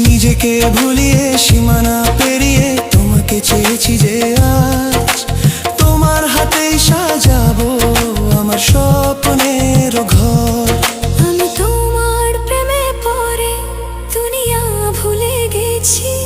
নিজেকে ভুলিয়ে সীমানা পেরিয়ে তোমাকে চেয়েছি যে আজ তোমার হাতেই সাজাবো আমার স্বপ্নের ঘর। আমি তোমার প্রেমে পড়ে দুনিয়া ভুলে গেছি।